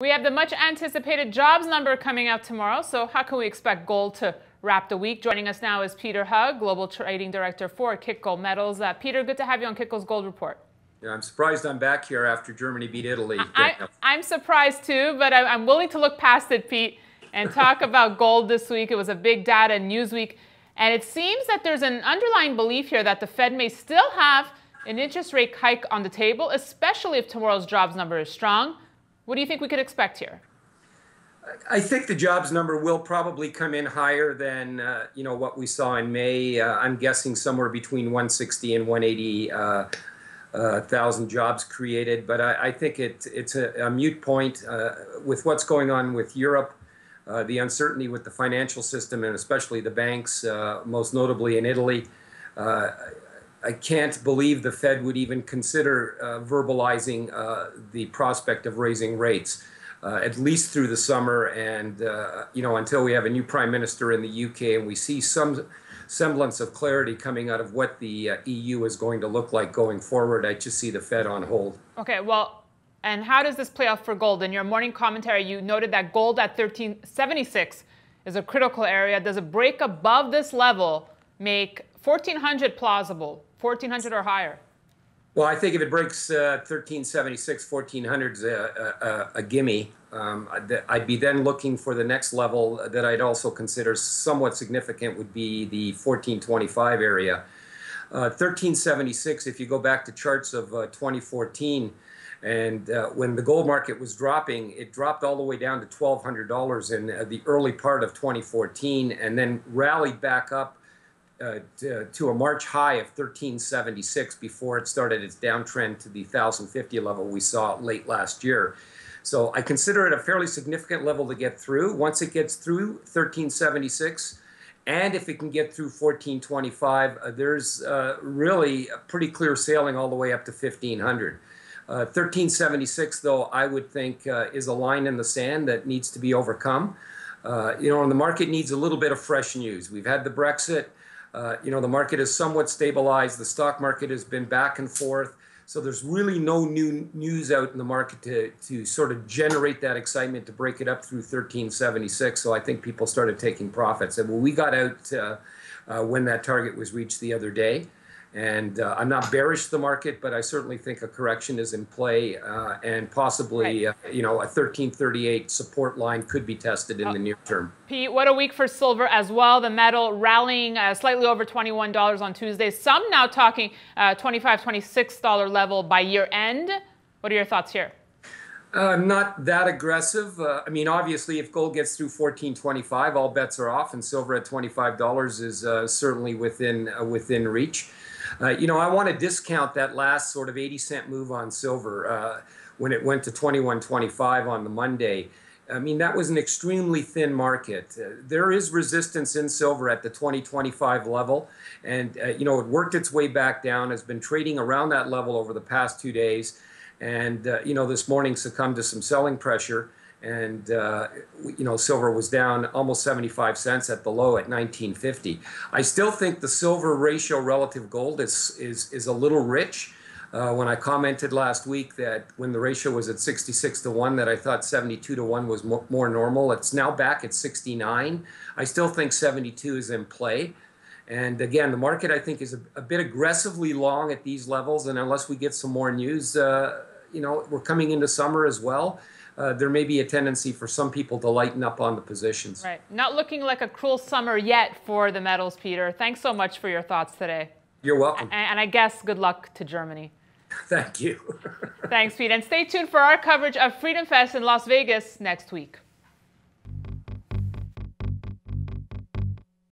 We have the much anticipated jobs number coming out tomorrow, so how can we expect gold to wrap the week? Joining us now is Peter Hug, Global Trading Director for Kitco Metals. Peter, good to have you on Kitco's Gold Report. Yeah, I'm surprised I'm back here after Germany beat Italy. I'm surprised too, but I'm willing to look past it, Pete, and talk about gold this week. It was a big data and news week, and it seems that there's an underlying belief here that the Fed may still have an interest rate hike on the table, especially if tomorrow's jobs number is strong. What do you think we could expect here? I think the jobs number will probably come in higher than what we saw in May. I'm guessing somewhere between 160 and 180 thousand jobs created, but I think it's a moot point with what's going on with Europe, the uncertainty with the financial system and especially the banks, most notably in Italy. I can't believe the Fed would even consider verbalizing the prospect of raising rates, at least through the summer, and until we have a new prime minister in the UK and we see some semblance of clarity coming out of what the EU is going to look like going forward. I just see the Fed on hold. Okay, well, and how does this play out for gold? In your morning commentary, you noted that gold at 1376 is a critical area. Does a break above this level make 1400 plausible? 1400 or higher? Well, I think if it breaks 1376, 1400 is a gimme. I'd be then looking for the next level that I'd also consider somewhat significant would be the 1425 area. 1376, if you go back to charts of 2014, and when the gold market was dropping, it dropped all the way down to $1,200 in the early part of 2014 and then rallied back up to a March high of 1376 before it started its downtrend to the 1050 level we saw late last year. So I consider it a fairly significant level to get through. Once it gets through 1376, and if it can get through 1425, there's really a pretty clear sailing all the way up to 1500. 1376, though, I would think is a line in the sand that needs to be overcome. And the market needs a little bit of fresh news. We've had the Brexit. The market is somewhat stabilized. The stock market has been back and forth. So there's really no new news out in the market to sort of generate that excitement to break it up through 1376. So I think people started taking profits. And we got out when that target was reached the other day. And I'm not bearish the market, but I certainly think a correction is in play, and possibly, a 1338 support line could be tested in the near term. Pete, what a week for silver as well. The metal rallying slightly over $21 on Tuesday. Some now talking $25, $26 level by year end. What are your thoughts here? Not that aggressive. Obviously, if gold gets through 1425, all bets are off, and silver at $25 is certainly within reach. I want to discount that last sort of 80-cent move on silver when it went to 21.25 on the Monday. That was an extremely thin market. There is resistance in silver at the 2025 level, and it worked its way back down, has been trading around that level over the past 2 days, and this morning succumbed to some selling pressure. And, silver was down almost 75 cents at the low at 1950. I still think the silver ratio relative gold is a little rich. When I commented last week that when the ratio was at 66 to 1, that I thought 72 to 1 was more normal. It's now back at 69. I still think 72 is in play. And again, the market, I think, is a bit aggressively long at these levels. And unless we get some more news, we're coming into summer as well. There may be a tendency for some people to lighten up on the positions. Right. Not looking like a cruel summer yet for the metals, Peter. Thanks so much for your thoughts today. You're welcome. And I guess good luck to Germany. Thank you. Thanks, Pete. And stay tuned for our coverage of Freedom Fest in Las Vegas next week.